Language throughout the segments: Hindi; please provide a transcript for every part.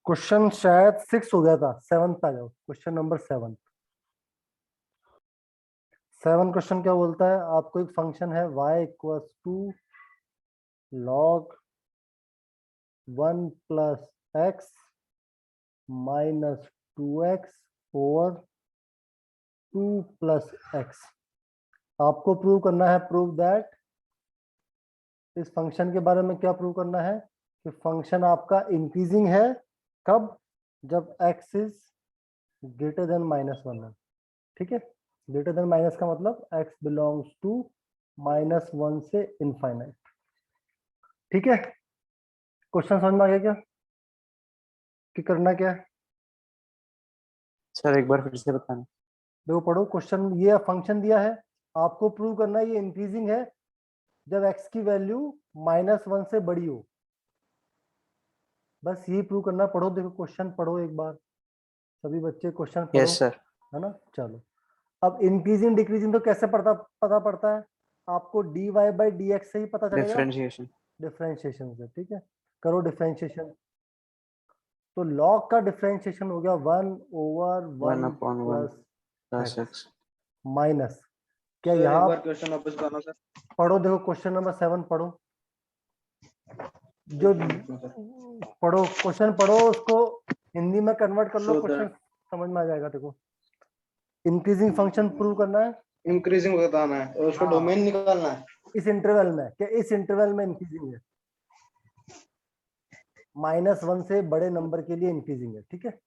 क्वेश्चन शायद 6 हो गया था, 7th आ जाओ, क्वेश्चन नंबर 7। 7 क्वेश्चन क्या बोलता है, आपको एक फंक्शन है y equals to log 1 plus x minus 2x over 2 plus x. आपको प्रूव करना है, प्रूव दैट, इस फंक्शन के बारे में क्या प्रूव करना है कि फंक्शन आपका इंक्रीजिंग है कब, जब x इज ग्रेटर देन -1 है। ठीक है, ग्रेटर देन माइनस का मतलब x बिलोंग्स टू -1 से इनफाइनाइट। ठीक है, क्वेश्चन समझ में आ गया क्या कि करना क्या है? सर एक बार फिर से बताना। देखो पढ़ो क्वेश्चन, ये फंक्शन दिया है, आपको प्रूव करना है ये इंक्रीजिंग है जब x की वैल्यू -1 से बड़ी हो। बस ये प्रूव करना। पढ़ो, देखो क्वेश्चन पढ़ो एक बार, सभी बच्चे क्वेश्चन पढ़ो। Yes sir. है ना, चलो। अब इंक्रीजिंग डिक्रीजिंग तो कैसे पता पड़ता है आपको, dy बाई डी एक्स से ही पता चलेगा, डिफरेंशिएशन। डिफरेंशिएशन से। ठीक है, करो डिफरेंशिएशन। तो log का डिफरेंशिएशन हो गया 1 over 1 1/1 plus plus x x. Minus, क्या सर एक यहाँ बार क्वेश्चन वापस बताना सर। पढ़ो, देखो क्वेश्चन नंबर 7 पढ़ो, जो पढ़ो क्वेश्चन पढ़ो, उसको हिंदी में कन्वर्ट कर लो, So क्वेश्चन that समझ में आ जाएगा। देखो इंक्रीजिंग फंक्शन प्रूव करना है इंक्रीजिंग बताना है और उसका हाँ, डोमेन निकालना है। इस इंटरवल में, क्या इस इंटरवल में इंक्रीजिंग है, -1 से बड़े नंबर के लिए इंक्रीजिंग है। ठीक है,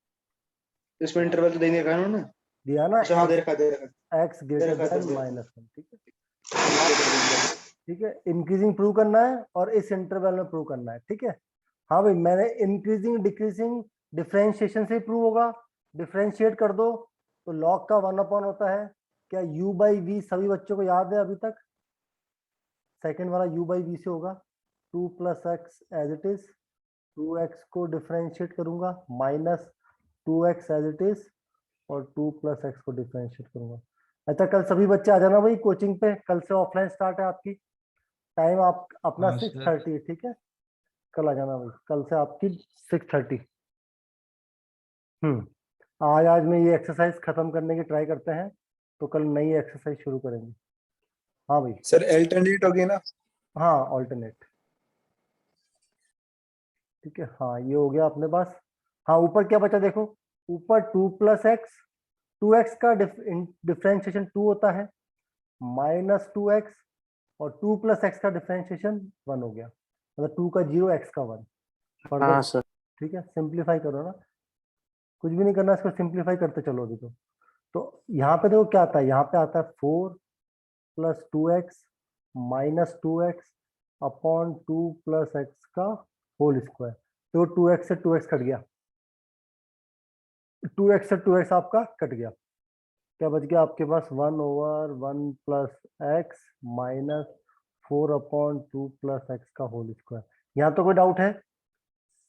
इसमें इंटरवल तो दे नहीं रखा है उन्होंने। दिया ना, अच्छा हाँ दे रखा दे रखा एक्स ग्रेटर दे देन रखा। -1। ठीक है, ठीक है, इंक्रीजिंग प्रूव करना है और इस इंटरवल में प्रूव करना है। ठीक है, हाँ भाई, मैंने इंक्रीजिंग डिक्रीजिंग डिफरेंशिएशन से प्रूव होगा, डिफरेंशिएट कर दो तो log का 1 होता है। क्या u बाई वी सभी बच्चों को याद है अभी तक? सेकंड वाला u बाई वी से होगा 2 plus x as it is, 2x को डिफरेंशिएट करूंगा minus 2x as it is, और 2 प्लस एक्स को डिफरेंशिएट करूंगा। अच्छा, कल सभी बच्चे आ जाना भाई कोचिंग पे, कल से ऑफलाइन स्टार्ट है आपकी, टाइम आप अपना हाँ सर। 6:30। ठीक है, कल आ जाना भाई, कल से आपकी 6:30। आज में ये एक्सरसाइज खत्म करने की ट्राई करते हैं, तो कल नई एक्सरसाइज शुरू करेंगे। हाँ भाई, सर अल्टरनेट होगी ना? हाँ ऑल्टरनेट। ठीक है, हाँ ये हो गया अपने पास। हाँ ऊपर क्या बचा देखो, ऊपर 2 प्लस एक्स, 2x का डिफरेंशिएशन 2 होता है, -2x, और 2 प्लस एक्स का डिफरेंशिएशन 1 हो गया, मतलब 2 का 0, x का 1। फर्दर हाँ सर। ठीक है, सिंप्लीफाई करो ना, कुछ भी नहीं करना, इसको सिंप्लीफाई करते चलो अभी। तो यहाँ पे देखो क्या आता है, यहाँ पे आता है 4 plus 2x minus 2x upon 2 plus x का होल स्क्वायर। तो 2x से 2x कट गया, 2x से 2x आपका कट गया, क्या बच गया आपके पास, 1 over 1 plus x minus 4 upon 2 plus x का होल स्क्वायर। यहाँ तो कोई डाउट है?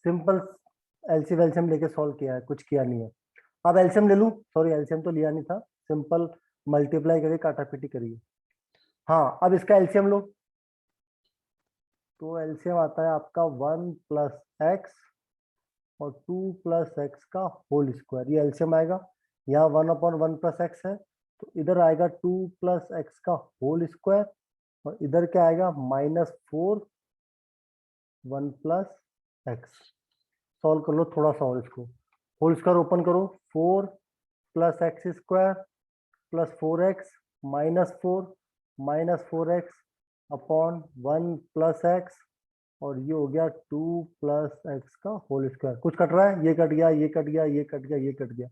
सिंपल एलसीएम वेलसीएम लेके सॉल्व किया है, कुछ किया नहीं है। अब एलसीएम ले लूं, सॉरी एलसीएम तो लिया नहीं था, सिंपल मल्टीप्लाई करके काटापीटी करिए। हाँ अब इसका एलसीएम लो, तो एलसीएम आता है आपका 1 प्लस एक्स और 2 प्लस एक्स का होल स्क्वायर, ये एलसीएम आएगा। यहाँ 1 अपॉन 1 प्लस एक्स है, तो इधर आएगा 2 प्लस एक्स का होल स्क्वायर, और इधर क्या आएगा, -4 1 प्लस एक्स। सॉल्व कर लो थोड़ा सा और इसको, होल स्क्वायर ओपन करो, 4 plus x square plus 4x -4 upon 1 plus x, और ये हो गया 2 प्लस एक्स का होल स्क्वायर। कुछ कट रहा है, ये कट गया, ये कट गया, ये कट गया, ये कट गया।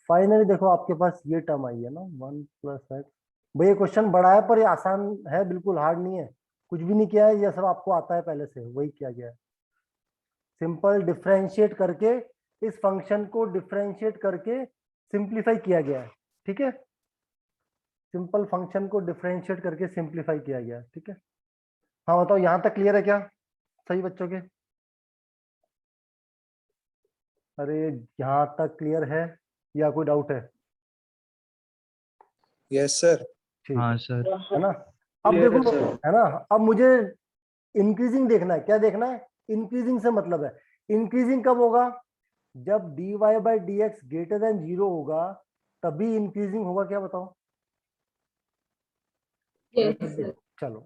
फाइनली देखो आपके पास ये टर्म आई है ना, 1 प्लस एक्स। भैया क्वेश्चन बड़ा है पर ये आसान है, बिल्कुल हार्ड नहीं है, कुछ भी नहीं किया है, ये सब आपको आता है पहले से, वही किया गया है। सिंपल डिफरेंशिएट करके, इस फंक्शन को डिफरेंशिएट करके सिंप्लीफाई किया गया है। ठीक है, सिंपल फंक्शन को डिफरेंशिएट करके सिंप्लीफाई किया गया है। ठीक है, हाँ बताओ यहां तक क्लियर है क्या सही बच्चों के? अरे यहां तक क्लियर है या कोई डाउट है? Yes sir. ठीक हाँ सर। है ना। अब Clear है देखो सर। है ना, अब मुझे इंक्रीजिंग देखना है, क्या देखना है, इंक्रीजिंग से मतलब है इंक्रीजिंग कब होगा? जब dy by d x greater than 0 होगा तभी इंक्रीजिंग होगा। क्या बताओ? Yes, sir. चलो,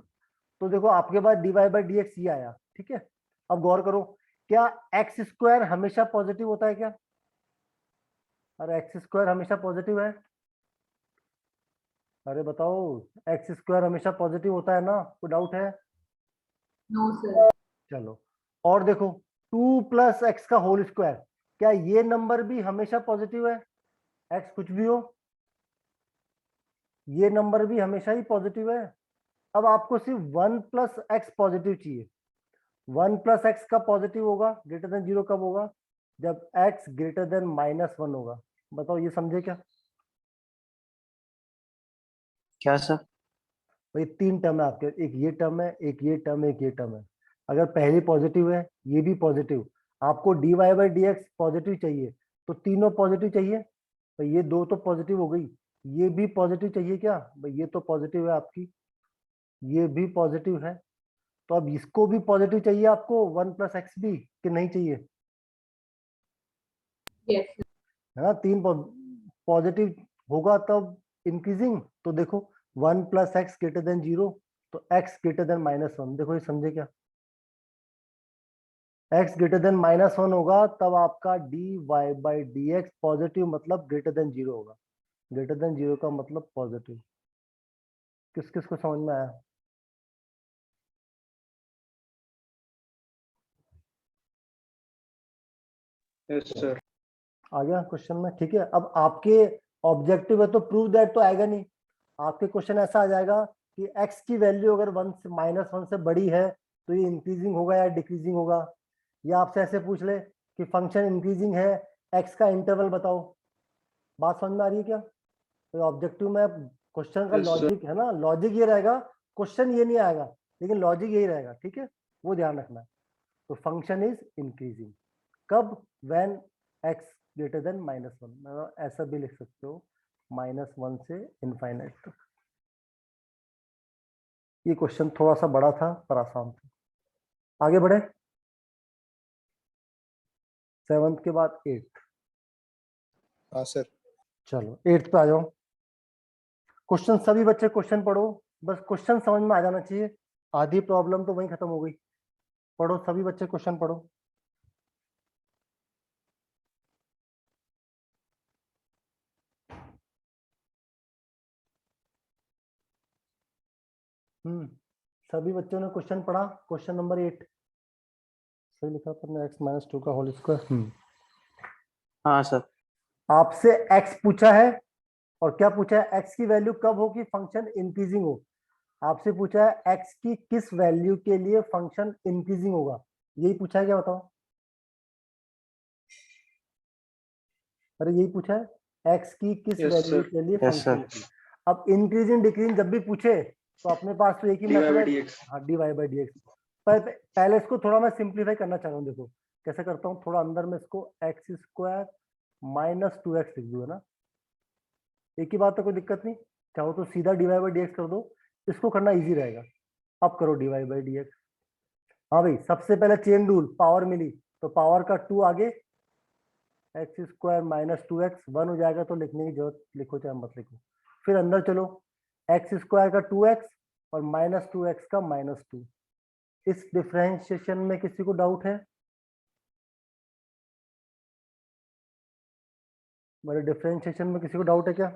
तो देखो आपके पास dy बाई डी एक्स ये आया, ठीक है। अब गौर करो, क्या एक्स स्क्वायर हमेशा पॉजिटिव होता है क्या? अरे एक्स स्क्वायर हमेशा पॉजिटिव है? अरे बताओ, एक्स स्क्वायर हमेशा पॉजिटिव होता है ना? कोई डाउट है? No, sir. चलो, और देखो 2 प्लस एक्स का होल स्क्वायर, क्या ये नंबर भी हमेशा पॉजिटिव है? एक्स कुछ भी हो, ये नंबर भी हमेशा ही पॉजिटिव है। अब आपको सिर्फ 1 प्लस एक्स पॉजिटिव चाहिए। 1 प्लस एक्स कब पॉजिटिव होगा? ग्रेटर देन 0 कब होगा? जब एक्स ग्रेटर देन -1 होगा। बताओ, ये समझे क्या? क्या सर? भाई 3 टर्म है आपके, एक ये टर्म है, एक ये टर्म है, एक ये टर्म है। अगर पहली पॉजिटिव है, ये भी पॉजिटिव, आपको dy by d x positive चाहिए, तो तीनों पॉजिटिव चाहिए। तो ये दो तो पॉजिटिव हो गई, ये भी पॉजिटिव चाहिए क्या? भाई ये तो पॉजिटिव है आपकी, ये भी पॉजिटिव है, तो अब इसको भी पॉजिटिव चाहिए आपको 1 प्लस एक्स भी, कि नहीं चाहिए? Yes, sir. है ना? 3 पॉजिटिव होगा तब इंक्रीजिंग। तो देखो 1 प्लस एक्स ग्रेटर देन 0, तो एक्स ग्रेटर देन -1। देखो ये समझे क्या? एक्स ग्रेटर देन -1 होगा तब आपका dy by d x positive, मतलब ग्रेटर देन 0 होगा। ग्रेटर देन 0 का मतलब पॉजिटिव। किस किस को समझ में आया? Yes sir. आ गया क्वेश्चन में? ठीक है। अब आपके ऑब्जेक्टिव है तो प्रूव दैट तो आएगा नहीं। आपके क्वेश्चन ऐसा आ जाएगा कि x की वैल्यू अगर 1 से -1 से बड़ी है तो ये इंक्रीजिंग होगा या डिक्रीजिंग होगा। या आपसे ऐसे पूछ ले कि फंक्शन इंक्रीजिंग है, x का इंटरवल बताओ। बात समझ में आ रही है क्या? तो ऑब्जेक्टिव में क्वेश्चन का Yes, sir. लॉजिक है ना, लॉजिक ये रहेगा, क्वेश्चन ये नहीं आएगा, लेकिन लॉजिक यही रहेगा। ठीक है, वो ध्यान रखना है। तो फंक्शन इज इंक्रीजिंग कब? When x greater than -1। ऐसा भी लिख सकते हो, -1 से इनफाइनाइट तक। ये क्वेश्चन थोड़ा सा बड़ा था पर आसान था। आगे बढ़े, 7th के बाद 8th। हाँ सर। चलो 8th पे आ जाओ। क्वेश्चन सभी बच्चे क्वेश्चन पढ़ो, बस क्वेश्चन समझ में आ जाना चाहिए। आधी प्रॉब्लम तो वहीं खत्म हो गई। पढ़ो सभी बच्चे, क्वेश्चन पढ़ो। सभी बच्चों ने क्वेश्चन पढ़ा। क्वेश्चन नंबर 8 सही लिखा पर x - 2 का होल स्क्वायर। हाँ सर। आपसे x पूछा है, और क्या पूछा है? x की वैल्यू कब हो कि फंक्शन इंक्रीजिंग हो। आपसे पूछा है x की किस वैल्यू के लिए फंक्शन इंक्रीजिंग होगा, यही पूछा है। क्या बताओ? अरे यही पूछा है, x की किस Yes, वैल्यू sir. के लिए Yes, फंक्शन। अब इंक्रीजिंग डिक्रीजिंग जब भी पूछे तो अपने पास तो एक ही dy मेथड by है। dx. हाँ, dy बाई डी एक्स। पर पहले इसको थोड़ा मैं सिंप्लीफाई करना चाह रहा हूँ। देखो कैसे करता हूँ, थोड़ा अंदर में इसको x स्क्वायर -2x लिख दूँ, है ना? एक ही बात है, कोई दिक्कत नहीं। चाहो तो सीधा dy बाई डी एक्स कर दो, इसको करना इजी रहेगा। अब करो dy बाई डी एक्स। हाँ भाई, सबसे पहले चेन रूल, पावर मिली तो पावर का 2 आगे, एक्स स्क्वायर -2x 1 हो जाएगा, तो लिखने की जरूरत, लिखो चाहे मत लिखो। फिर अंदर चलो, एक्स स्क्वायर का 2x और -2x का -2। इस डिफरेंशिएशन में किसी को डाउट है? मेरे डिफरेंशिएशन में किसी को डाउट है क्या?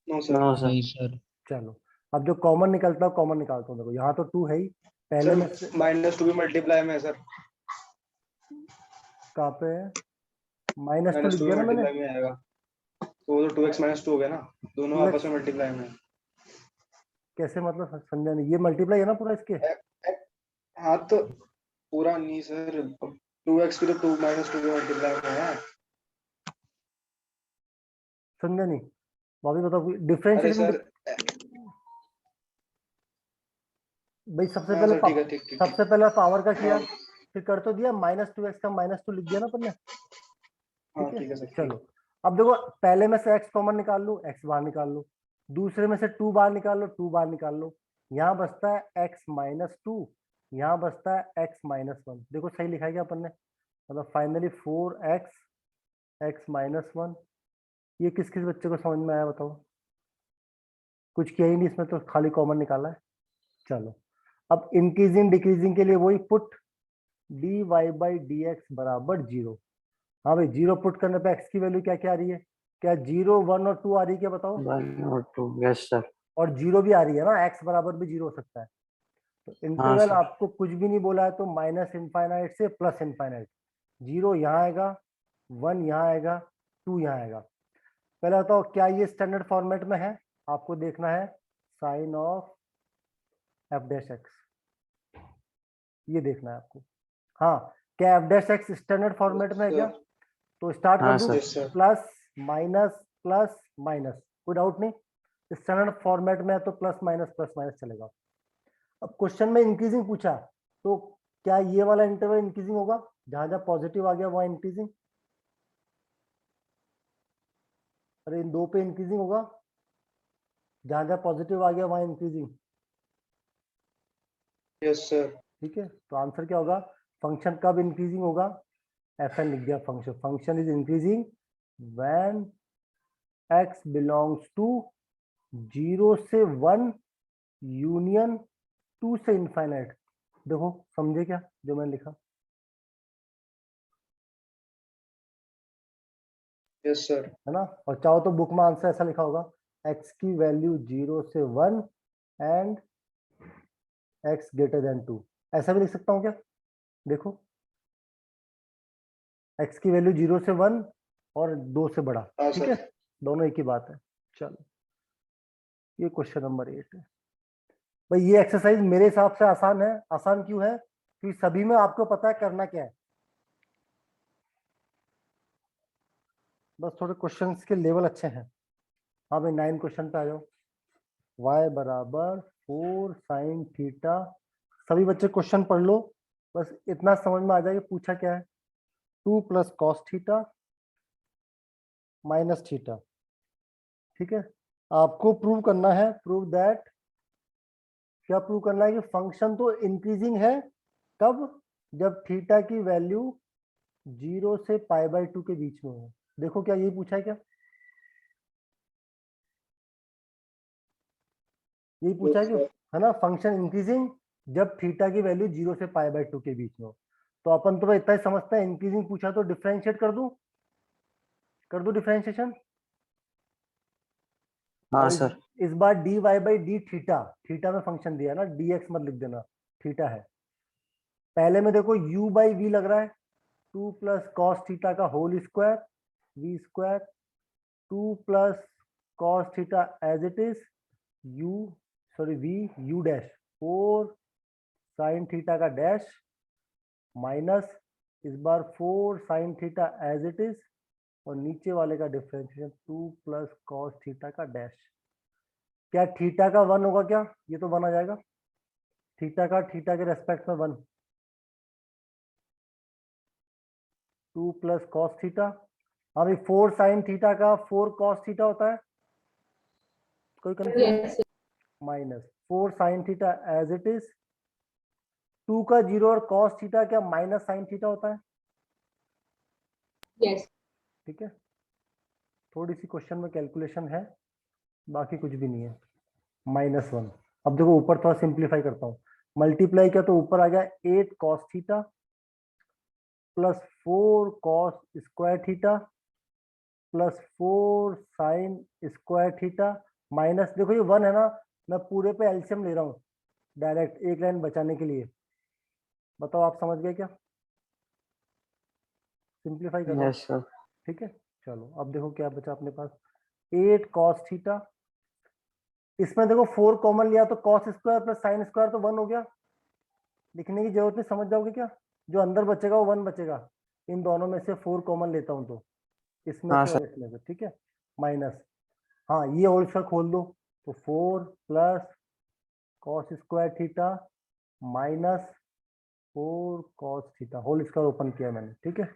No sir. No sir. नहीं सर। चलो, अब जो कॉमन निकलता है कॉमन निकालता हूँ। देखो यहाँ तो 2 है ही, पहले में से सर -2 भी मल्टीप्लाई में है सर। कहाँ पे है? -2 लिख -2 दिया भी ना मैंने। मल्टीप्लाई में आएगा, तो वो तो 2x -2 हो गया ना, दोनों 2x आपस में मल्टीप्लाई में है। कैसे, मतलब समझा नहीं। ये मल्टीप्लाई है ना पूरा इसके? हाँ तो पूरा नहीं सर, 2x भी तो 2 -2 के मल्टीप्लाई में है। समझा नहीं, वापिस बताओ। अरे डिफरेंशिएशन सर, भाई सबसे हाँ पहले सर, ठीक है, ठीक ठीक सबसे पहले पावर का किया, हाँ फिर कर तो दिया, -2x का -2 लिख दिया ना अपन ने। हाँ, ठीक ठीक है, है सर, ठीक। चलो अब देखो, पहले में से x कॉमन निकाल लो, x बाहर निकाल लो। दूसरे में से 2 बाहर निकाल लो, 2 बाहर निकाल लो। यहाँ बचता है x माइनस 2, यहाँ बचता है x माइनस 1। देखो सही लिखा है क्या अपन ने, मतलब फाइनली 4x x माइनस 1। ये किस किस बच्चे को समझ में आया बताओ? कुछ किया ही नहीं इसमें, तो खाली कॉमन निकाला है। चलो अब इंक्रीजिंग डिक्रीजिंग के लिए वही put dy by d x बराबर 0। हाँ भाई, 0 पुट करने पे x की वैल्यू क्या क्या आ रही है? क्या 0, 1 और 2 आ रही है क्या बताओ? 1 और 2, यस सर। और 0 भी आ रही है ना, x बराबर भी 0 हो सकता है। तो हाँ इंटरवल सर। आपको कुछ भी नहीं बोला है, तो माइनस इनफाइनाइट से प्लस इनफाइनाइट। 0 यहाँ आएगा, 1 यहाँ आएगा, 2 यहाँ आएगा। पहले बताओ क्या ये स्टैंडर्ड फॉर्मेट में है? आपको देखना है sine of f dash x, ये देखना है आपको। हाँ, क्या f dash x standard format में है क्या? तो स्टार्ट कर हाँ दूं, sir. Yes sir. Plus minus, कोई डाउट नहीं। स्टैंडर्ड फॉर्मेट में है तो प्लस माइनस चलेगा। अब क्वेश्चन में इंक्रीजिंग पूछा, तो क्या ये वाला इंटरवल इंक्रीजिंग होगा? जहां जहां पॉजिटिव आ गया वहां इंक्रीजिंग। अरे इन दो पे इंक्रीजिंग होगा, जहां जहां पॉजिटिव आ गया वहां इंक्रीजिंग। Yes sir. ठीक है, तो आंसर क्या होगा? फंक्शन कब इंक्रीजिंग होगा? एफ एन लिख दिया, function is increasing when x belongs to 0 से 1 यूनियन 2 से इनफाइनाइट। देखो समझे क्या जो मैंने लिखा? Yes sir. है ना? और चाहो तो बुक में आंसर ऐसा लिखा होगा, x की वैल्यू 0 से 1 एंड x ग्रेटर देन 2। ऐसा भी लिख सकता हूँ क्या? देखो, x की वैल्यू 0 से 1 और 2 से बड़ा। हाँ ठीक सर। है, दोनों एक ही बात है। चलो, ये क्वेश्चन नंबर 8 है। भाई ये एक्सरसाइज मेरे हिसाब से आसान है। आसान क्यों है? क्योंकि सभी में आपको पता है करना क्या है, बस थोड़े क्वेश्चंस के लेवल अच्छे हैं। हाँ भाई, 9 क्वेश्चन पे आ जाओ। y बराबर 4 साइन थीटा। सभी बच्चे क्वेश्चन पढ़ लो, बस इतना समझ में आ जाए कि पूछा क्या है। 2 plus cos theta minus theta. ठीक है, आपको प्रूव करना है, प्रूव दैट, क्या प्रूव करना है? कि फंक्शन तो इंक्रीजिंग है, कब? जब थीटा की वैल्यू 0 से π/2 के बीच में हो। देखो क्या यही पूछा है क्या? यही पूछा है यस कि, सर। है ना, फंक्शन इंक्रीजिंग जब थीटा की वैल्यू 0 से π/2 के बीच में हो। तो अपन तो इतना ही समझते हैं, इंक्रीजिंग पूछा तो डिफरेंशिएट कर दूं डिफरेंशिएशन। हाँ और सर। इस बार dy by D theta, theta में फंक्शन दिया है ना, dx मत लिख देना, थीटा है। पहले में देखो u बाई वी लग रहा है, 2 प्लस कॉस थीटा का whole square v square, 2 plus cos theta as it is u, sorry v u dash 4 sine theta का डैश माइनस इस बार 4 sine theta as it is, और नीचे वाले का डिफरेंशिएशन 2 प्लस कॉस थीटा का डैश। क्या थीटा का 1 होगा क्या? ये तो 1 आ जाएगा, थीटा के रेस्पेक्ट में 1। 2 प्लस कॉस थीटा, अभी 4 साइन थीटा का 4 कॉस थीटा होता है, कोई confusion? Yes, sir. Minus 4 sine theta as it is, 2 का 0 और कॉस थीटा क्या माइनस साइन थीटा होता है? Yes. ठीक है, थोड़ी सी क्वेश्चन में कैलकुलेशन है, बाकी कुछ भी नहीं है। -1। अब देखो ऊपर थोड़ा सिंप्लीफाई करता हूँ, मल्टीप्लाई किया तो ऊपर आ गया 8 cos theta plus 4 cos square theta plus 4 sine square theta minus, देखो ये 1 है ना, मैं पूरे पे एलसीएम ले रहा हूँ डायरेक्ट, एक लाइन बचाने के लिए। बताओ आप समझ गए क्या? सिंप्लीफाई कर रहा हूँ। Yes sir. ठीक है, चलो अब देखो क्या बचा अपने पास, 8 कॉस थीटा, इसमें देखो 4 कॉमन लिया तो cos square plus sine square तो 1 हो गया, लिखने की जरूरत नहीं, समझ जाओगे क्या? जो अंदर बचेगा वो 1 बचेगा, इन दोनों में से 4 कॉमन लेता हूं तो, इसमें हाँ से सर। और इसमें से। ठीक है, माइनस, हाँ ये होल स्क्वायर खोल दो, तो 4 plus cos square theta minus 4 cos theta whole square open किया मैंने। ठीक है,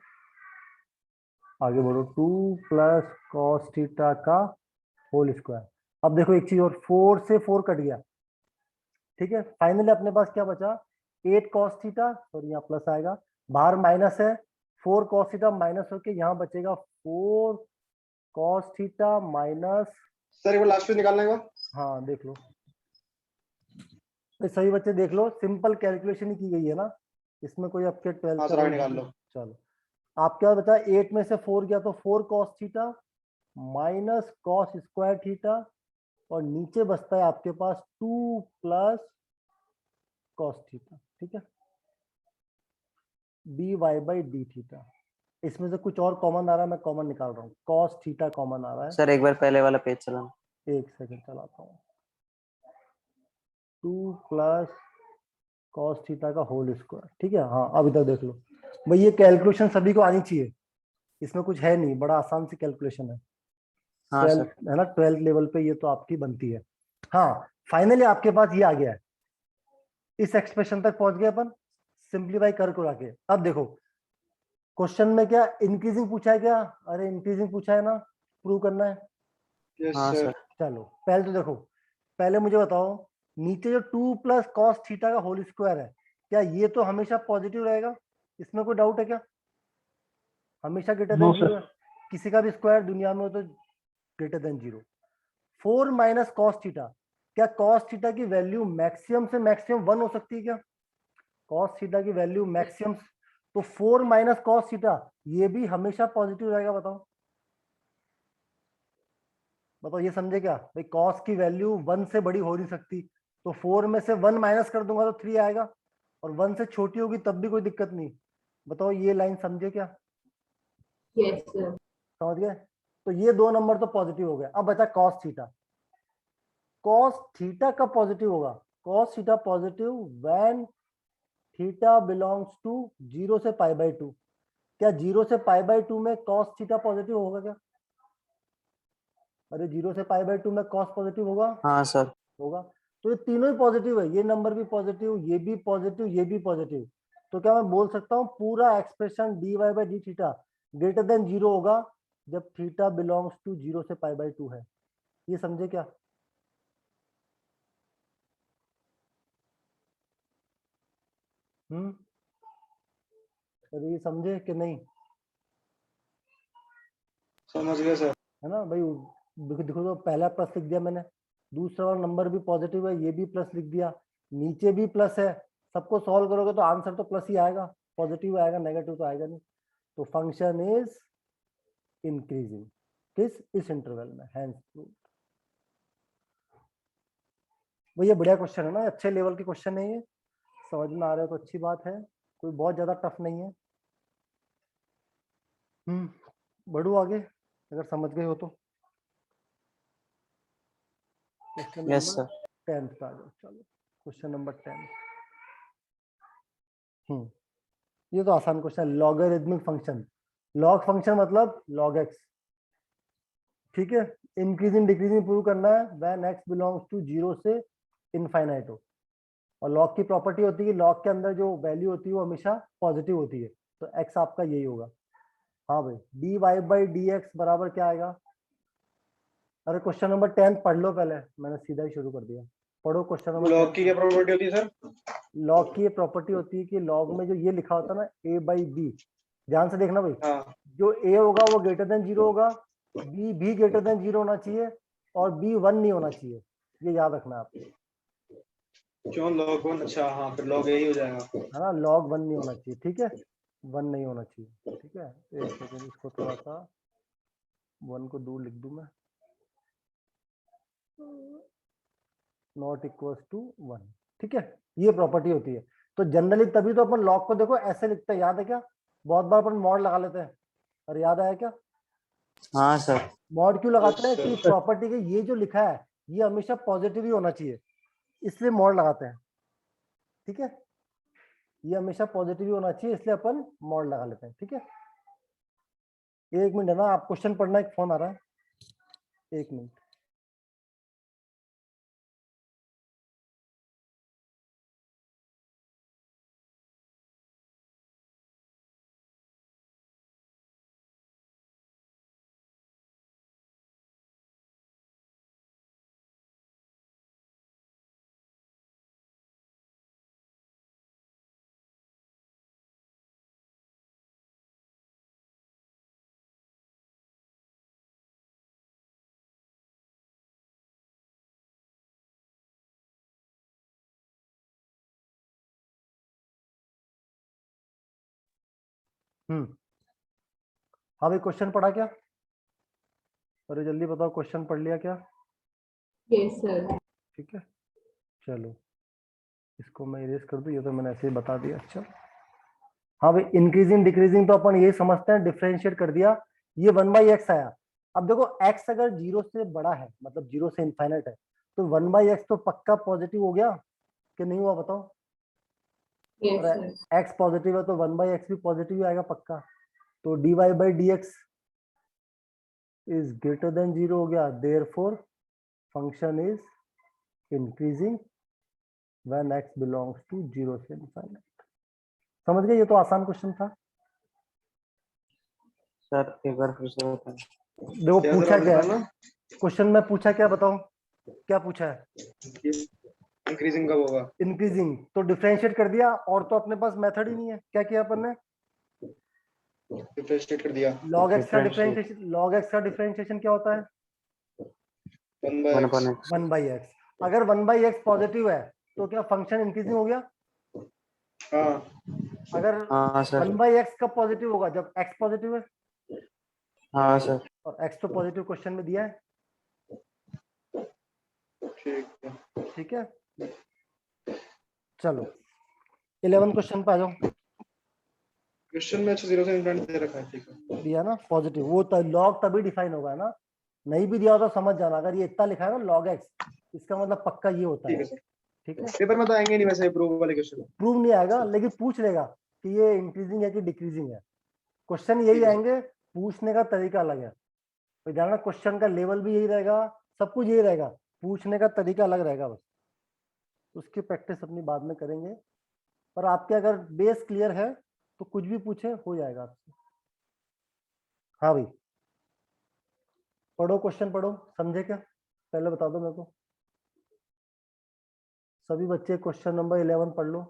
आगे बढ़ो, 2 प्लस कॉस थीटा का होल स्क्वायर। अब देखो एक चीज और, 4 से 4 कट गया, ठीक है, फाइनली अपने पास क्या बचा, 8 cos थीटा, सॉरी यहाँ प्लस आएगा, बाहर माइनस है, 4 cos थीटा माइनस होके यहाँ बचेगा 4 cos थीटा माइनस, सर एक बार लास्ट पे निकालने का। हाँ देख लो सभी बच्चे देख लो, सिंपल कैलकुलेशन ही की गई है ना, इसमें कोई आपके 12th हाँ का सर आगे रूल निकाल नहीं लो। है। चलो आपके पास बचा 8 में से 4 गया तो 4 cos theta minus cos square theta, और नीचे बचता है आपके पास 2 प्लस cos थीटा, ठीक है, dy बाई डी थीटा। इसमें से कुछ और कॉमन आ रहा है, मैं कॉमन निकाल रहा हूँ, cos थीटा कॉमन आ रहा है, सर एक बार पहले वाला पेज चलाना। एक सेकंड चलाता हूँ, 2 प्लस cos थीटा का होल स्क्वायर, ठीक है। हाँ अब इधर देख लो भाई, ये कैलकुलेशन सभी को आनी चाहिए, इसमें कुछ है नहीं, बड़ा आसान सी कैलकुलेशन है, हाँ 12 सर। है ना, 12th लेवल पे ये तो आपकी बनती है। हाँ फाइनली आपके पास ये आ गया है, इस एक्सप्रेशन तक पहुंच गए अपन, सिंप्लीफाई कर के। अब देखो क्वेश्चन में क्या इंक्रीजिंग पूछा है क्या, अरे इंक्रीजिंग पूछा है ना, प्रूव करना है। यस हाँ सर। सर। चलो पहले तो देखो, पहले मुझे बताओ, नीचे जो 2 प्लस cos थीटा का होल स्क्वायर है, क्या ये तो हमेशा पॉजिटिव रहेगा, इसमें कोई डाउट है क्या, हमेशा ग्रेटर देन जीरो है, किसी का भी स्क्वायर दुनिया में हो तो greater than zero. 4 minus cos theta, क्या cos थीटा की वैल्यू मैक्सिमम से मैक्सिमम 1 हो सकती है क्या, cos थीटा की वैल्यू मैक्सिमम, तो 4 माइनस cos थीटा ये भी हमेशा पॉजिटिव रहेगा, बताओ बताओ, ये समझे क्या भाई, cos की वैल्यू 1 से बड़ी हो नहीं सकती, तो 4 में से 1 माइनस कर दूंगा तो 3 आएगा, और 1 से छोटी होगी तब भी कोई दिक्कत नहीं, बताओ ये लाइन समझे क्या, Yes, sir. समझ गए, तो ये 2 नंबर तो पॉजिटिव हो गए। अब बचा cos थीटा, cos थीटा कब पॉजिटिव होगा, cos theta positive when theta belongs to 0 से π/2, क्या 0 से π/2 में cos थीटा पॉजिटिव होगा क्या, अरे 0 से π/2 में cos पॉजिटिव होगा, हाँ सर। होगा, तो ये तीनों ही पॉजिटिव है, ये नंबर भी पॉजिटिव, ये भी पॉजिटिव, ये भी पॉजिटिव, तो क्या मैं बोल सकता हूँ पूरा expression dy by D theta greater than zero होगा जब थीटा बिलोंग्स टू 0 से π/2 है, ये समझे क्या, अरे ये समझे कि नहीं, समझ गया सर। है ना भाई, देखो देखो तो पहला प्लस लिख दिया मैंने, दूसरा वाला नंबर भी पॉजिटिव है, ये भी प्लस लिख दिया, नीचे भी प्लस है, सबको सॉल्व करोगे तो आंसर तो प्लस ही आएगा, पॉजिटिव आएगा, नेगेटिव तो आएगा नहीं, तो फंक्शन इज इंक्रीजिंग, किस इस इंटरवल में, हैंस प्रूव्ड। भैया बढ़िया क्वेश्चन है ना, अच्छे लेवल के क्वेश्चन है ये, समझ में आ रहा है तो अच्छी बात है, कोई बहुत ज्यादा टफ नहीं है। बढ़ू आगे अगर समझ गए हो तो, क्वेश्चन यस नंबर सर। 10 पे आ जाओ, चलो क्वेश्चन नंबर 10। ये तो आसान क्वेश्चन है, लॉगरिथमिक फंक्शन, लॉग फंक्शन मतलब लॉग एक्स, ठीक है, इंक्रीजिंग डिक्रीजिंग प्रूव करना है व्हेन एक्स बिलोंग्स टू 0 से इनफाइनाइट हो, और लॉग की प्रॉपर्टी होती है लॉग के अंदर जो वैल्यू होती है वो हमेशा पॉजिटिव होती है, तो एक्स आपका यही होगा। हाँ भाई, d y by d x बराबर क्या आएगा, अरे क्वेश्चन नंबर 10 पढ़ लो पहले, मैंने सीधा ही शुरू कर दिया, पढ़ो क्वेश्चन नंबर लॉग 10। की क्या प्रॉपर्टी होती है सर? लॉग की ये प्रॉपर्टी होती है कि लॉग में जो ये लिखा होता है ना a बाई बी, ध्यान से देखना भाई, हाँ। जो a होगा वो ग्रेटर देन जीरो होगा, b भी ग्रेटर देन जीरो होना चाहिए, और b 1 नहीं होना चाहिए, ये याद रखना है आपको, क्यों लॉग वन? अच्छा हाँ, फिर लॉग यही हो जाएगा। है ना, लॉग 1 नहीं होना चाहिए, ठीक है, 1 नहीं होना चाहिए, ठीक है, एक सेकेंड इसको थोड़ा सा 1 को दूर लिख दूं मैं, नॉट इक्वल टू 1, ठीक है, ये प्रॉपर्टी होती है, तो जनरली तभी तो अपन लॉग को देखो ऐसे लिखते हैं, याद है क्या, बहुत बार अपन मॉड लगा लेते हैं, अरे याद आया क्या, हाँ सर। मॉड क्यों यस लगाते हैं कि सर। प्रॉपर्टी के ये जो लिखा है ये हमेशा पॉजिटिव ही होना चाहिए, इसलिए मॉड लगाते हैं, ठीक है, ये हमेशा पॉजिटिव ही होना चाहिए इसलिए अपन मॉड लगा लेते हैं, ठीक है। एक मिनट है ना, आप क्वेश्चन पढ़ना, एक फोन आ रहा है, एक मिनट। हाँ भाई, क्वेश्चन पढ़ा क्या? अरे जल्दी बताओ, क्वेश्चन पढ़ लिया क्या? Yes, sir. ठीक है, चलो इसको मैं इरेज कर दूं, ये तो मैंने ऐसे ही बता दिया। अच्छा हाँ भाई, इंक्रीजिंग डिक्रीजिंग तो अपन ये समझते हैं, डिफरेंशिएट कर दिया, ये 1/x आया। अब देखो x अगर 0 से बड़ा है, मतलब 0 से इनफाइनाइट है, तो 1/x तो पक्का पॉजिटिव हो गया कि नहीं हुआ बताओ? Yes, और sir. x पॉजिटिव है तो 1/x भी पॉजिटिव ही आएगा पक्का। तो dy/dx इज ग्रेटर देन 0 हो गया, therefore function is increasing when x belongs to 0 से इनफाइनाइट। समझ गए? ये तो आसान क्वेश्चन था। सर एक बार फिर से बताएं। देखो क्या पूछा जरा क्या है बताना, क्वेश्चन में, पूछा क्या बताओ, क्या पूछा है? इंक्रीजिंग कब होगा? इंक्रीजिंग तो डिफरेंशिएट कर दिया, और तो अपने पास मेथड ही नहीं है। क्या किया अपन ने? डिफरेंशिएट कर दिया। log x का Differentiate. डिफरेंशिएशन, log x का डिफरेंशिएशन क्या होता है? 1/x। 1/x. 1/x। अगर 1/x पॉजिटिव है तो क्या फंक्शन इंक्रीजिंग हो गया? हाँ अगर हाँ सर। 1/x कब पॉजिटिव होगा? जब x पॉजिटिव है, हाँ सर। और x तो पॉजिटिव क्वेश्चन में दिया है। ठीक है। ठीक है, चलो 11 क्वेश्चन पे आ जाओ। क्वेश्चन में अच्छा 0 से इनफिनिटी दे रखा है, ठीक है। दिया ना पॉजिटिव, वो लॉग तभी डिफाइन होगा ना, नहीं भी दिया हो तो समझ जाना। अगर ये इतना लिखा है ना log x, इसका मतलब पक्का ये होता ठीक है। है सर। ठीक है, पेपर में तो आएंगे नहीं वैसे प्रूव वाले क्वेश्चन। प्रूव नहीं आएगा, लेकिन पूछ लेगा कि ये इंक्रीजिंग है कि डिक्रीजिंग है। क्वेश्चन यही ठीक है सर। आएंगे, पूछने का तरीका अलग है। तो जानना, क्वेश्चन का लेवल भी यही रहेगा, सब कुछ यही रहेगा, पूछने का तरीका अलग रहेगा बस। उसकी प्रैक्टिस अपनी बाद में करेंगे, पर आपके अगर बेस क्लियर है तो कुछ भी पूछे हो जाएगा आपसे। हाँ भाई, पढ़ो क्वेश्चन, पढ़ो। समझे क्या? पहले बता दो मेरे को। सभी बच्चे क्वेश्चन नंबर 11 पढ़ लो।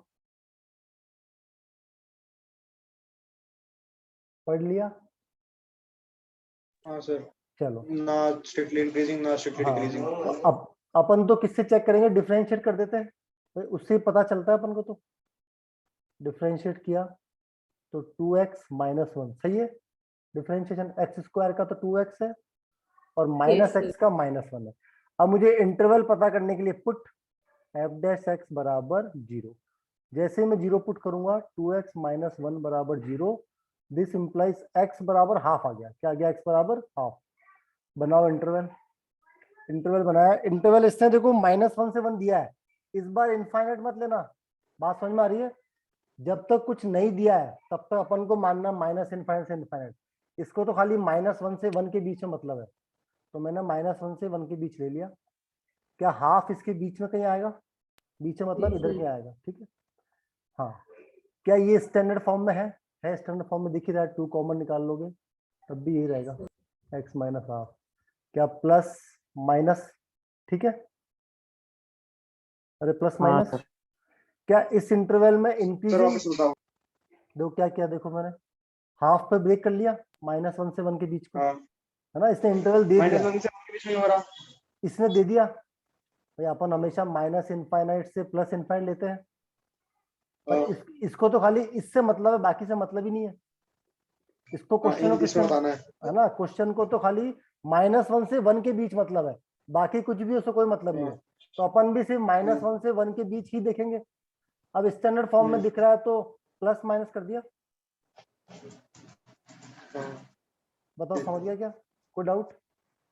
पढ़ लिया? हाँ सर। चलो ना स्ट्रिक्टली इंक्रीजिंग ना स्ट्रिक्टली हाँ, डिक्रीजिंग। अब अपन तो किससे चेक करेंगे? डिफरेंशिएट कर देते हैं भाई, उससे ही पता चलता है अपन को। तो डिफरेंशिएट किया तो 2x - 1 सही है। डिफरेंशिएशन x² का तो 2x है, और Yes, -x का -1 है। अब मुझे इंटरवल पता करने के लिए पुट f' बराबर 0। जैसे ही मैं 0 पुट करूंगा, 2x - 1 बराबर 0, दिस इंप्लाइज x बराबर हाफ आ गया। क्या आ गया? x बराबर हाफ। बनाओ इंटरवल। इंटरवल बनाया, इंटरवल इसने देखो -1 से 1 दिया है। इस बार इनफाइनाइट मत लेना, बात समझ में आ रही है? जब तक कुछ नहीं दिया है तब तक अपन को मानना -इनफाइनाइट से इनफाइनाइट। इसको तो खाली -1 से 1 के बीच में मतलब है, तो मैंने -1 से 1 के बीच ले लिया। क्या हाफ इसके बीच में कहीं आएगा? बीच में मतलब Yes, इधर sir. कहीं आएगा। ठीक है, हाँ। क्या ये स्टैंडर्ड फॉर्म में है? स्टैंडर्ड फॉर्म में दिख ही रहा है, 2 कॉमन निकाल लोगे तब भी यही रहेगा, x - हाफ। क्या प्लस माइनस? ठीक है, अरे प्लस हाँ माइनस। सर। क्या इस इंटरवल में सर इंक्रीजिंग? वापस बताओ। देखो क्या किया, देखो मैंने हाफ पे ब्रेक कर लिया, -1 से 1 के बीच को, हाँ है ना। इसने इंटरवल दे दिया, -1 से 1 के बीच में ही हो रहा। इसने दे दिया भाई। अपन हमेशा -इनफाइनाइट से +इनफाइनाइट लेते हैं, पर इसको तो खाली इससे मतलब है, बाकी से मतलब ही नहीं है। इसको हाँ क्वेश्चन इसमें क्वेश्चन बताना है। है ना, क्वेश्चन को तो खाली -1 से 1 के बीच मतलब है, बाकी कुछ भी उससे कोई मतलब नहीं है। तो अपन भी सिर्फ -1 से 1 के बीच ही देखेंगे। अब स्टैंडर्ड फॉर्म में दिख रहा है तो प्लस माइनस कर दिया। बताओ समझ गया क्या? कोई डाउट?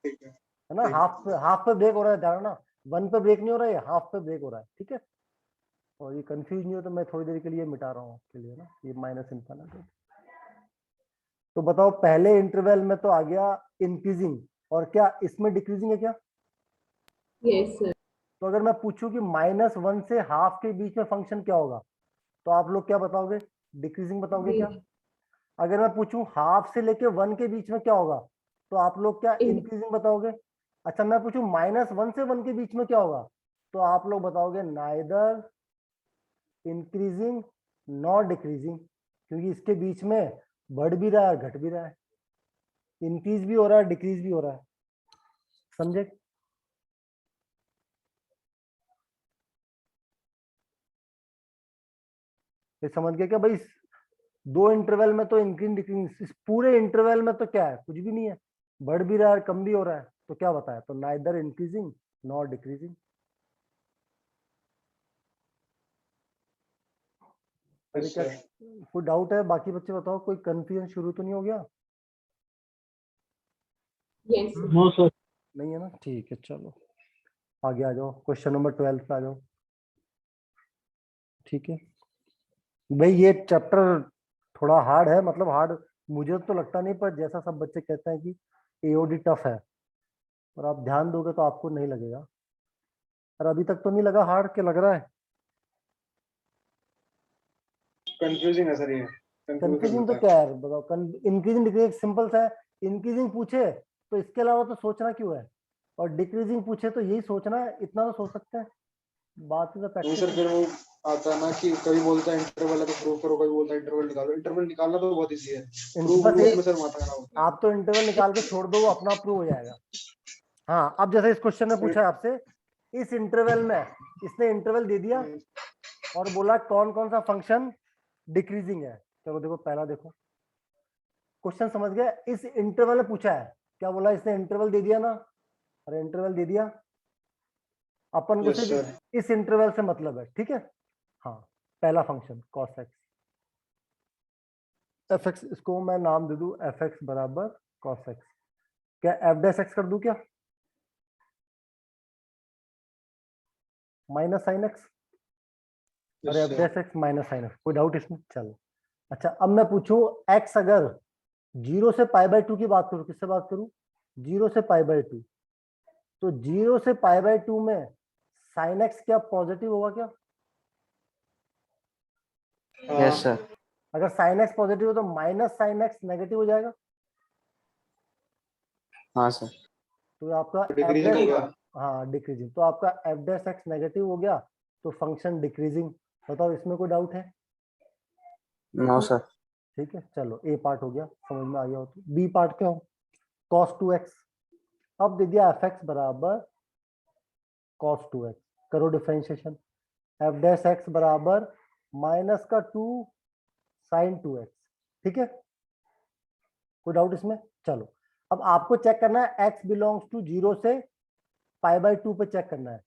ठीक है। है ना, हाफ हाफ पे ब्रेक हो रहा है, ध्यान ना, 1 पे ब्रेक नहीं हो रहा है, हाफ पे ब्रेक हो रहा है। ठीक है, और ये कंफ्यूज नहीं हो तो मैं थोड़ी देर के लिए मिटा रहा हूँ आपके लिए ना, ये -इनफाइनाइट। तो बताओ, पहले इंटरवल में तो आ गया इंक्रीजिंग, और क्या इसमें डिक्रीजिंग है क्या? Yes, sir. तो अगर मैं पूछूं कि -1 से हाफ के बीच में फंक्शन क्या होगा, तो आप लोग क्या बताओगे? डिक्रीजिंग बताओगे क्या? The अगर मैं पूछूं हाफ से लेके 1 के बीच में क्या होगा, तो आप लोग क्या in इंक्रीजिंग बताओगे? अच्छा, मैं पूछूं -1 से 1 के बीच में क्या होगा, तो आप लोग बताओगे नाइदर इंक्रीजिंग नॉट डिक्रीजिंग, क्योंकि इसके बीच में बढ़ भी रहा है घट भी रहा है, इंक्रीज भी हो रहा है डिक्रीज भी हो रहा है। समझे? ये समझ गए क्या भाई? दो इंटरवल में तो इंक्रीज डिक्रीज, इस पूरे इंटरवल में तो क्या है, कुछ भी नहीं है, बढ़ भी रहा है कम भी हो रहा है, तो क्या बताया, तो नाइदर इंक्रीजिंग नॉर डिक्रीजिंग। अरे Yes, क्या sir. कोई डाउट है, बाकी बच्चे बताओ, कोई कंफ्यूजन शुरू तो नहीं हो गया? Yes, sir. नहीं है ना, ठीक है, चलो आगे आ जाओ, क्वेश्चन नंबर 12 पे आ जाओ। ठीक है भाई, ये चैप्टर थोड़ा हार्ड है, मतलब हार्ड मुझे तो लगता नहीं, पर जैसा सब बच्चे कहते हैं कि एओडी टफ है, और आप ध्यान दोगे तो आपको नहीं लगेगा। और अभी तक तो नहीं लगा हार्ड, के लग रहा है कंफ्यूजिंग है सर ये, कंफ्यूज कर कंफ्यूजिंग? तो देता है। क्या है बताओ, इंक्रीजिंग डिक्रीजिंग सिंपल सा है, इंक्रीजिंग पूछे तो इसके अलावा तो सोचना क्यों है, और डिक्रीजिंग पूछे तो यही सोचना है, इतना तो सोच सकते हैं, बात तो नहीं प्रैक्टिस सर, है। फिर वो आता है ना कि कभी बोलता है इंटरवल है तो प्रूव करो, कभी बोलता है इंटरवल निकालो। इंटरवल निकालना तो बहुत इजी है, प्रूव बस प्रूफ ये, में सर माथा खराब होता आप तो इंटरवल निकाल के छोड़ दो, वो अपना प्रूव हो जाएगा। हाँ, अब जैसे इस क्वेश्चन में पूछा है आपसे, इस इंटरवल में इसने इंटरवल दे दिया है। और बोला कौन कौन सा फंक्शन डिक्रीजिंग है। चलो देखो, पहला देखो क्वेश्चन समझ गए, इस इंटरवल में पूछा है, क्या बोला इसने, इंटरवल दे दिया ना, अरे इंटरवल दे दिया, अपन को यस सिर्फ सर। इस इंटरवल से मतलब है, ठीक है। हाँ, पहला function cos x, F x, इसको मैं नाम दे दूं एफ एक्स बराबर cos x, क्या एफ डैश एक्स कर दूं क्या, माइनस साइन एक्स, और yes F sir. Dash x minus sine x, कोई डाउट इसमें? चलो अच्छा, अब मैं पूछूं x अगर 0 से π/2 की बात करूं, किससे बात करूं, 0 से π/2, तो 0 से π/2 में साइन एक्स क्या पॉजिटिव होगा क्या? हाँ यस सर। अगर साइन एक्स पॉजिटिव हो तो माइनस साइन एक्स नेगेटिव हो जाएगा, हाँ सर। तो आपका एफ डिक्रीजिंग हो डैश, गया। हाँ डिक्रीजिंग, तो आपका एफ डैश एक्स नेगेटिव हो गया, तो फंक्शन डिक्रीजिंग। बताओ इसमें कोई डाउट है? No sir. ठीक है, चलो ए पार्ट हो गया, समझ में आ गया हो तो बी पार्ट क्या हो, cos 2x, अब दे दिया एफ एक्स बराबर cos 2x, करो डिफरेंशिएशन, एफ डैश एक्स बराबर माइनस का 2 साइन 2x, ठीक है, कोई डाउट इसमें? चलो अब आपको चेक करना है x बिलोंग्स टू 0 से π/2 पे चेक करना है।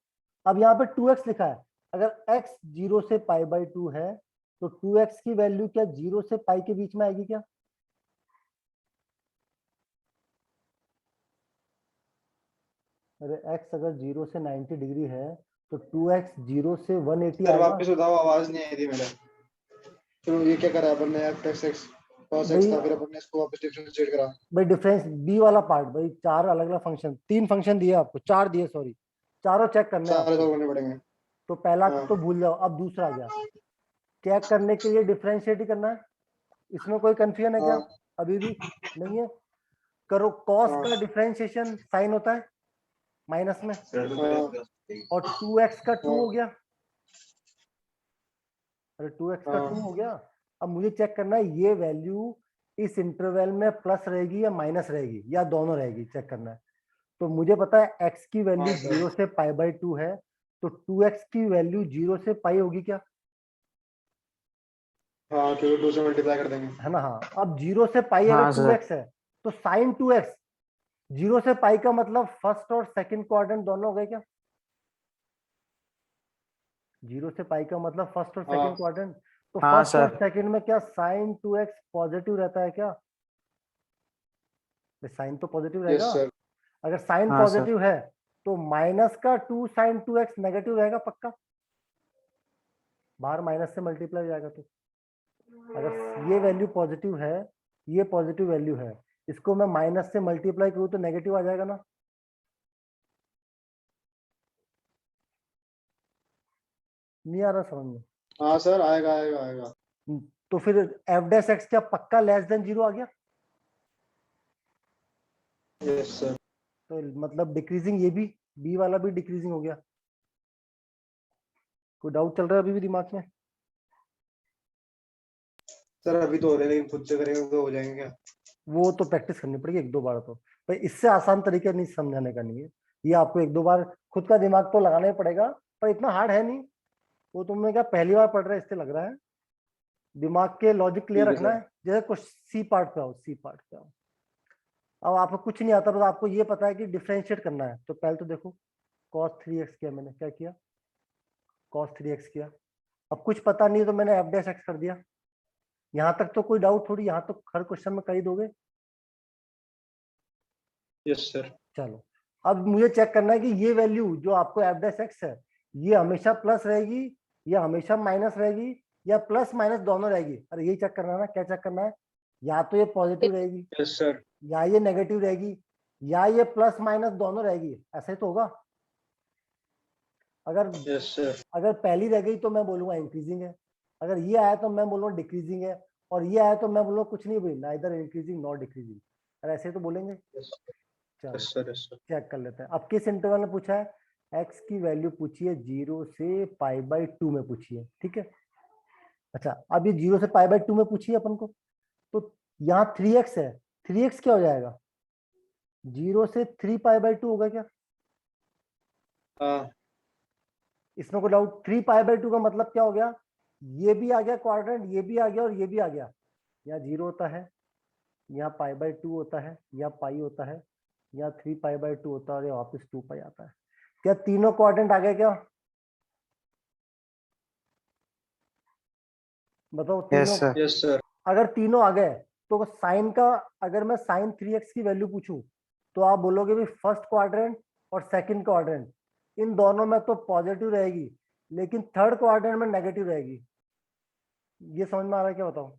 अब यहाँ पे 2x लिखा है, अगर x 0 से π/2 है तो 2x की वैल्यू क्या 0 से पाई के बीच में आएगी क्या? अरे x अगर 0 से 90 डिग्री है तो 2x 0 से 180 सर आएगा। वापस बताओ, आवाज नहीं आई थी मेरे। तो ये क्या करा अपन ने, F x x cos x भाई था, फिर अपन ने इसको वापस डिफरेंशिएट करा। भाई डिफरेंस बी वाला पार्ट, भाई चार अलग अलग फंक्शन, तीन फंक्शन दिए आपको, चार दिए सॉरी, चारों चेक करने हैं सारे आपको। सॉल्व करने पड़ेंगे। तो पहला हाँ तो भूल जाओ, अब दूसरा आ गया, चेक करने के लिए डिफरेंशिएट ही करना है, इसमें कोई कंफ्यूजन है क्या? हाँ अभी भी नहीं है? करो, कॉस हाँ का डिफरेंशिएशन साइन होता है माइनस में, हाँ और 2x का 2 हो हाँ गया, अरे 2x का 2 हाँ हो गया। अब मुझे चेक करना है ये वैल्यू इस इंटरवल में प्लस रहेगी या माइनस रहेगी या दोनों रहेगी, चेक करना है। तो मुझे पता है x की वैल्यू हाँ सर। 0 से π/2 है, तो 2x की वैल्यू 0 से पाई होगी क्या? हाँ, क्योंकि 2 से मल्टीप्लाई कर देंगे। है ना, हाँ, अब 0 से पाई अगर हाँ सर। 2x है तो साइन 2x, 0 से पाई का मतलब फर्स्ट और सेकंड क्वाड्रेंट दोनों हो गए क्या? 0 से पाई का मतलब फर्स्ट और सेकंड हाँ क्वाड्रेंट, तो हाँ फर्स्ट और सर। सेकंड में क्या साइन 2x पॉजिटिव रहता है क्या? साइन तो पॉजिटिव यस रहेगा, सर। अगर साइन हाँ सर। पॉजिटिव है तो माइनस का 2 साइन 2x नेगेटिव रहेगा पक्का, बाहर माइनस से मल्टीप्लाई हो जाएगा, तो अगर ये वैल्यू पॉजिटिव है, ये पॉजिटिव वैल्यू है, इसको मैं माइनस से मल्टीप्लाई करूं तो नेगेटिव आ जाएगा ना? नहीं आ रहा समझ में? हाँ सर, आएगा आएगा आएगा। तो फिर एफ डैश एक्स क्या पक्का लेस देन 0 आ गया? Yes sir. तो मतलब डिक्रीजिंग, ये भी बी वाला भी डिक्रीजिंग हो गया। कोई डाउट चल रहा है अभी भी दिमाग में? सर अभी तो हो रहे हैं, लेकिन खुद से करेंगे तो हो जाएंगे क्या? वो तो प्रैक्टिस करनी पड़ेगी एक दो बार, तो भाई इससे आसान तरीका नहीं समझाने का नहीं है, ये आपको एक दो बार खुद का दिमाग तो लगाना ही पड़ेगा, पर इतना हार्ड है नहीं, वो तुमने क्या पहली बार पढ़ रहे इससे लग रहा है। दिमाग के लॉजिक क्लियर ठीक है, रखना सर। है। जैसे कुछ सी पार्ट पे आओ, सी पार्ट पे आओ। अब आपको कुछ नहीं आता, बस आपको ये पता है कि डिफरेंशिएट करना है। तो पहले तो देखो cos 3x किया मैंने, क्या किया, cos 3x किया। अब कुछ पता नहीं है तो मैंने f डैश x कर दिया। यहाँ तक तो कोई डाउट थोड़ी, यहाँ तो हर क्वेश्चन में कर ही दोगे। Yes sir. चलो अब मुझे चेक करना है कि ये वैल्यू जो आपको f डैश x है, ये हमेशा प्लस रहेगी या हमेशा माइनस रहेगी या प्लस माइनस दोनों रहेगी। अरे यही चेक करना है ना। क्या चेक करना है, या तो ये पॉजिटिव रहेगी यस सर। या ये नेगेटिव रहेगी या ये प्लस माइनस दोनों रहेगी। ऐसा ही तो होगा। अगर यस सर। अगर पहली रह गई तो मैं बोलूंगा इंक्रीजिंग है, अगर ये आया तो मैं बोलूंगा डिक्रीजिंग है, और ये आया तो मैं बोलूंगा कुछ नहीं भाई, नाइदर इंक्रीजिंग नॉट डिक्रीजिंग। अरे ऐसे ही तो बोलेंगे। यस चलो सर। Yes sir. चेक कर लेते हैं। अब किस इंटरवल में पूछा है, x की वैल्यू पूछी है 0 से π/2 में पूछी है, ठीक है। अच्छा अब ये 0 से π/2 में पूछी है अपन को, तो यहाँ 3x है, 3x क्या हो जाएगा, 0 से 3π/2 होगा क्या, हाँ इसमें कोई डाउट। 3π/2 का मतलब क्या हो गया, ये भी आ गया क्वाड्रेंट, ये भी आ गया और ये भी आ गया। यहाँ 0 होता है, यहाँ π/2 होता है, यहाँ पाई होता है, यहाँ 3π/2 होता है और यहाँ वापस 2π आता है। क्या तीनों क्वाड्रेंट आ गया क्या, बताओ यस तीनों। सर। Yes sir. अगर तीनों आ गए तो साइन का, अगर मैं साइन 3x की वैल्यू पूछूं तो आप बोलोगे भी फर्स्ट क्वाड्रेंट और सेकंड क्वाड्रेंट इन दोनों में तो पॉजिटिव रहेगी, लेकिन थर्ड क्वाड्रेंट में नेगेटिव रहेगी। ये समझ में आ रहा है क्या, बताओ।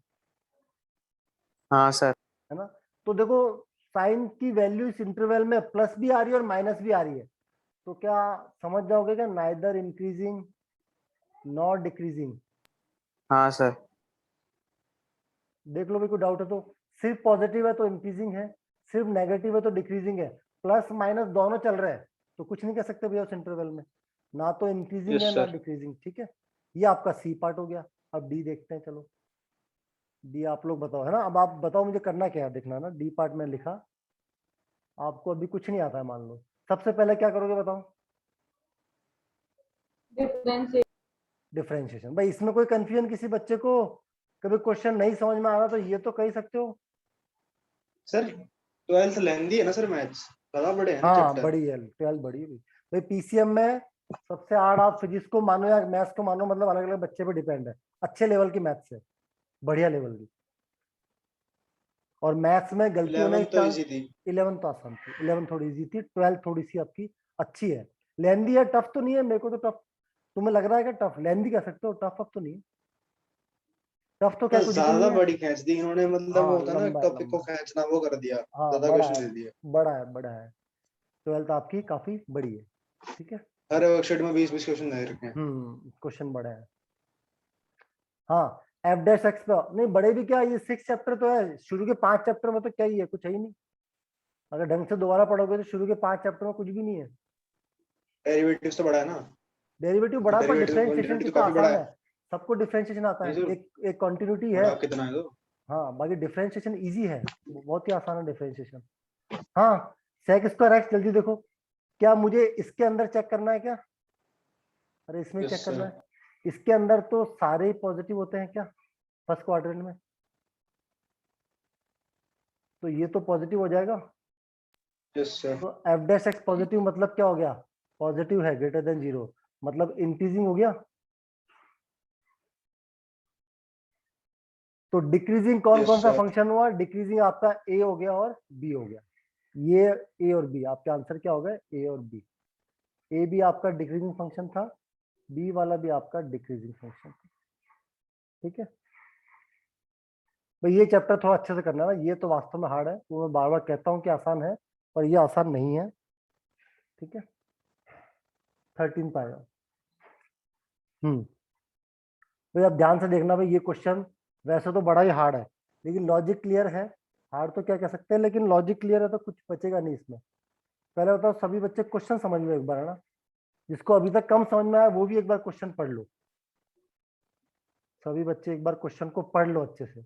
हाँ सर। है ना। तो देखो साइन की वैल्यू इस इंटरवल में प्लस भी आ रही है और माइनस भी आ रही है, तो क्या समझ जाओगे क्या, नाइदर इंक्रीजिंग नॉट डिक्रीजिंग। हाँ सर। देख लो भाई, कोई डाउट है तो। सिर्फ पॉजिटिव है तो इंक्रीजिंग है, सिर्फ नेगेटिव है तो डिक्रीजिंग है, प्लस माइनस दोनों चल रहे हैं तो कुछ नहीं कह सकते भैया उस इंटरवल में, ना तो इंक्रीजिंग यस है ना सर। डिक्रीजिंग, ठीक है। ये आपका सी पार्ट हो गया। अब डी देखते हैं, चलो डी आप लोग बताओ, है ना। अब आप बताओ मुझे करना क्या है, देखना ना। डी पार्ट में लिखा, आपको अभी कुछ नहीं आता है मान लो, सबसे पहले क्या करोगे बताओ, डिफरेंशिएट। डिफरेंशिएशन। भाई इसमें कोई कंफ्यूजन किसी बच्चे को, कभी क्वेश्चन नहीं समझ में आ रहा तो ये तो कह ही सकते हो। सर 12th लेंदी है ना सर, मैथ्स ज्यादा बड़े हैं ना हाँ चैप्टर। बड़ी है, 12 बड़ी है भाई। पीसीएम में सबसे हार्ड आप फिजिक्स को मानो या मैथ्स को मानो, मतलब अलग अलग बच्चे पे डिपेंड है। अच्छे लेवल की मैथ्स है, बढ़िया लेवल की। और मैथ्स में गलती होने 11th के तो चांस, इजी थी। 11 तो आसान थी, 11 थोड़ी इजी थी, 12 थोड़ी सी आपकी अच्छी है। लेंदी है, टफ तो नहीं है, मेरे को तो टफ, तुम्हें लग रहा है क्या टफ, लेंदी कह सकते हो, टफ तो नहीं है। टफ तो क्या बस कुछ भी ज्यादा नहीं है। बड़ी खींच दी इन्होंने, मतलब वो हाँ होता है ना लंबा है, टॉपिक को लंबा है। खींचना, वो कर दिया, हाँ ज्यादा बड़ा क्वेश्चन है, दे दिए। बड़ा है, बड़ा है। 12 आपकी काफी बड़ी है, ठीक है। हर वर्कशीट में 20-20 क्वेश्चन दे रखे हैं। क्वेश्चन बड़ा है। हाँ एफ डैश एक्स पे नहीं, बड़े भी क्या, ये 6 चैप्टर तो है, शुरू के 5 चैप्टर में तो क्या ही है, कुछ है ही नहीं। अगर ढंग से दोबारा पढ़ोगे तो शुरू के 5 चैप्टर में कुछ भी नहीं है। डेरिवेटिव्स तो बड़ा है ना। डेरिवेटिव बड़ा, पर डेरिवेटिव्स में डिफरेंशिएशन क्वांटिटी तो कितना काफी बड़ा आसान है, है। सबको डिफरेंशिएशन आता नहीं है, सर, एक कंटिन्यूटी है। बड़ा कितना है तो। हाँ बाकी डिफरेंशिएशन इजी है, बहुत ही आसान है डिफरेंशिएशन। हाँ सेक स्क्वायर एक्स, जल्दी देखो, क्या मुझे इसके अंदर चेक करना है क्या, अरे इसमें यस चेक करना सर। है। इसके अंदर तो सारे पॉजिटिव होते हैं क्या, फर्स्ट क्वाड्रेंट में, तो ये तो पॉजिटिव हो जाएगा। Yes sir. तो एफ डैश एक्स पॉजिटिव मतलब क्या हो गया, पॉजिटिव है, ग्रेटर देन 0, मतलब इंक्रीजिंग हो गया। तो डिक्रीजिंग कौन यस कौन सा सर। फंक्शन हुआ, डिक्रीजिंग आपका ए हो गया और बी हो गया। ये ए और बी आपके आंसर क्या हो गए, ए और बी। ए भी आपका डिक्रीजिंग फंक्शन था, बी वाला भी आपका डिक्रीजिंग फंक्शन था, ठीक है भाई। ये चैप्टर थोड़ा अच्छे से करना है ना, ये तो वास्तव में हार्ड है, तो मैं बार बार कहता हूँ कि आसान है, पर ये आसान नहीं है, ठीक है। 13 पाएगा। भाई आप ध्यान से देखना भाई, ये क्वेश्चन वैसे तो बड़ा ही हार्ड है, लेकिन लॉजिक क्लियर है। हार्ड तो क्या कह सकते हैं, लेकिन लॉजिक क्लियर है तो कुछ बचेगा नहीं इसमें। पहले बताओ सभी बच्चे क्वेश्चन समझ लो एक बार, है ना। जिसको अभी तक कम समझ में आया वो भी एक बार क्वेश्चन पढ़ लो, सभी बच्चे एक बार क्वेश्चन को पढ़ लो अच्छे से,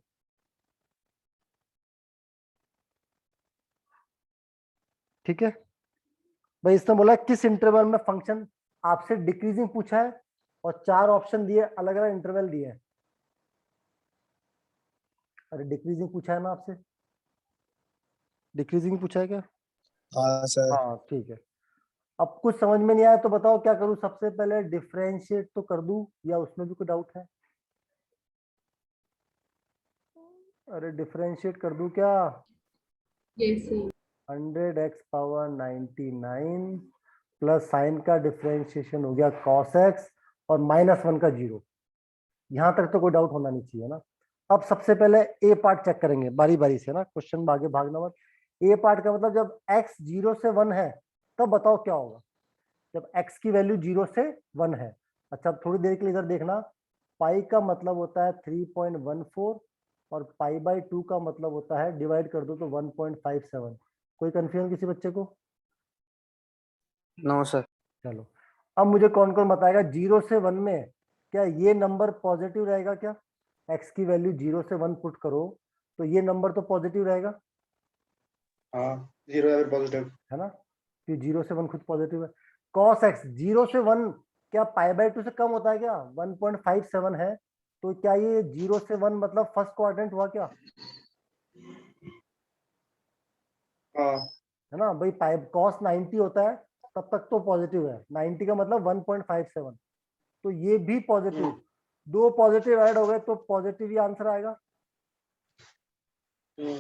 ठीक है भाई। इसने बोला किस इंटरवल में फंक्शन, आपसे डिक्रीजिंग पूछा है और 4 ऑप्शन दिए, अलग अलग इंटरवल दिए हैं। अरे डिक्रीजिंग पूछा है ना आपसे, डिक्रीजिंग पूछा है क्या? हाँ सर। हाँ ठीक है। अब कुछ समझ में नहीं आया तो बताओ क्या करूं, सबसे पहले डिफरेंशिएट तो कर दूं या उसमें भी कोई डाउट है? अरे डिफरेंशिएट कर दूं क्या? Yes, sir. 100x power 99 plus sign का डिफरेंशिएशन हो गया cos x और -1 का 0। यहां तक तो कोई डाउट होना नहीं चाहिए ना। अब सबसे पहले ए पार्ट चेक करेंगे बारी बारी से ना, क्वेश्चन आगे भागना मत। ए पार्ट का मतलब जब x 0 से 1 है तब बताओ क्या होगा, जब x की वैल्यू 0 से 1 है। अच्छा थोड़ी देर के लिए इधर देखना, पाई का मतलब होता है 3.14 और पाई बाई 2 का मतलब होता है, डिवाइड कर दो तो 1.57। कोई कंफ्यूजन किसी बच्चे को? No sir. चलो अब मुझे कौन कौन बताएगा 0 से 1 में क्या ये नंबर पॉजिटिव रहेगा क्या? x की वैल्यू 0 से 1 पुट करो तो ये नंबर तो पॉजिटिव रहेगा, हाँ 0 है पॉजिटिव। है ना, कि 0 से 1 खुद पॉजिटिव है। cos x 0 से 1 क्या पाई बाई 2 से कम होता है क्या? 1.57 है, तो क्या ये 0 से 1 मतलब फर्स्ट क्वाड्रेंट हुआ क्या? हाँ है ना भाई, पाई cos 90 होता है तब तक तो पॉजिटिव है, 90 का मतलब 1.57, तो ये भी पॉजिटिव। दो पॉजिटिव ऐड हो गए तो पॉजिटिव ही आंसर आएगा। हम्म,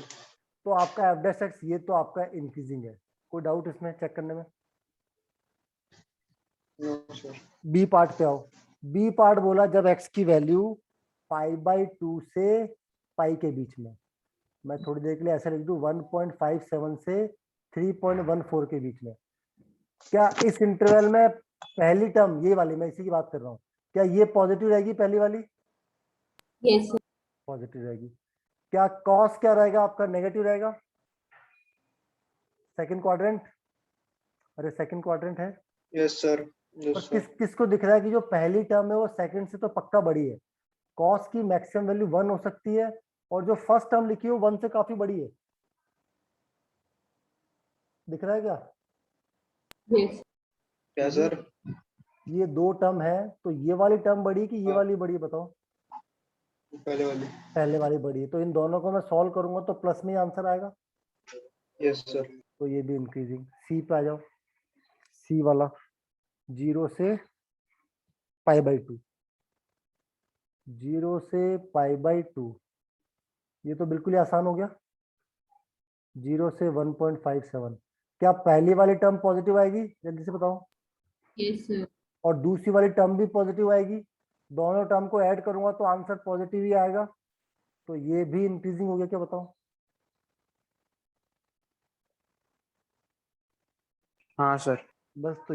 तो आपका एफ डैश एक्स ये तो आपका इंक्रीजिंग है, कोई डाउट इसमें चेक करने में? No sir. बी पार्ट पे आओ। बी पार्ट बोला जब एक्स की वैल्यू पाई बाई 2 से पाई के बीच में, मैं थोड़ी देर के लिए ऐसे लिख दूं 1.57 से 3.14 के बीच में, क्या इस इंटरवल में पहली टर्म ये वाली, मैं इसी की बात कर रहा हूँ, क्या ये पॉजिटिव रहेगी पहली वाली? Yes, sir. पॉजिटिव रहेगी। क्या कॉस क्या रहेगा आपका? नेगेटिव रहेगा। सेकंड क्वाड्रेंट, अरे सेकंड क्वाड्रेंट है। Yes sir. और यस सर। किसको दिख रहा है कि जो पहली टर्म है वो सेकंड से तो पक्का बड़ी है, कॉस की मैक्सिमम वैल्यू 1 हो सकती है और जो फर्स्ट टर्म लिखी है वो 1 से काफी बड़ी है, दिख रहा है क्या? Yes. क्या सर? ये दो टर्म है तो ये वाली टर्म बड़ी है कि ये हाँ। वाली बड़ी है बताओ? पहले वाली। पहले वाली बड़ी है, तो इन दोनों को मैं सॉल्व करूंगा तो प्लस में ही आंसर आएगा, यस सर। तो ये भी इंक्रीजिंग। सी पे आ जाओ, सी वाला 0 से पाई बाई 2, 0 से पाई बाई 2, ये तो बिल्कुल ही आसान हो गया। 0 से 1.57, क्या पहली वाली टर्म पॉजिटिव आएगी? जल्दी से बताओ। Yes, sir. और दूसरी वाली टर्म भी पॉजिटिव आएगी, दोनों टर्म को ऐड करूंगा तो आंसर पॉजिटिव ही आएगा, तो ये भी इंक्रीजिंग हो गया क्या बताओ? हाँ सर। बस तो